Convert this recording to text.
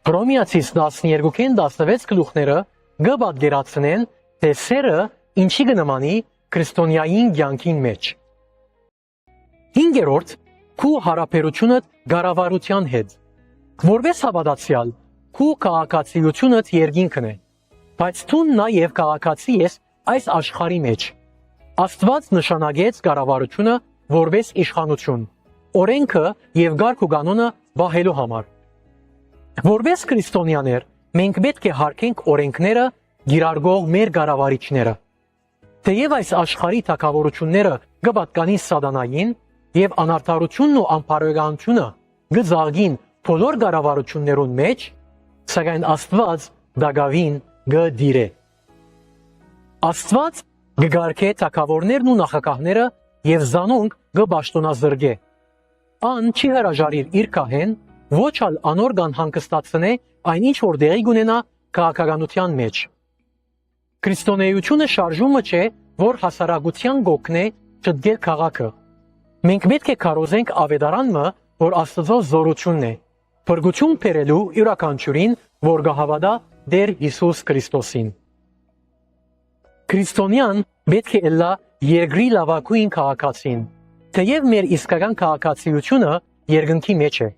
Հռոմեացիս 12-16 գլուխները գբադգերացնեն, թե սերը ինչի կնմանի քրիստոնյային կյանքին մեջ։ 5-րդ քու հարաբերությունը կառավարության հետ։ Որպես հավատացյալ, քու քաղաքացիությունդ երկինքն է, բայց դու նաև քաղաքացի ես այս աշխարհի մեջ։ Աստված նշանակեց կառավարությունը որպես իշխանություն, օրենքը եւ գարկ ու կանոնը պահելու համար։ Որպես քրիստոնյաներ, մենք պետք է հարգենք օրենքները գիրարգող մեր կառավարիչները։ Թեև այս աշխարհի թակավորությունները կպատկանին սատանային եւ անարդարությունն ու անփարեգանությունը գզագին բոլոր կառավարություններուն մեջ, սակայն Աստված դակավին գդիրե։ Աստված կգարկե թակավորներն ու նախագահները եւ զանոնք կպաշտոնազրկե։ Ան չի հրաժարիր իր կահեն, ոչ ալ անոր կան հանգստացնե այնինչ որ դեղի կունենա քաղաքականության մեջ։ Քրիստոնեությունը շարժումը չէ, որ հասարակության գոքն է ճտկել քաղաքը։ Մենք պետք է կարոզենք ավետարանը, որ Աստծո զորությունն է, փրկություն բերելու յուրաքանչյուրին, որ կհավատա Տեր Հիսուս Քրիստոսին։ Քրիստոնյան պետք է լա երկրի լավագույն քաղաքացին, թեև մեր իսկական քաղաքացիությունը երկնքի մեջ է։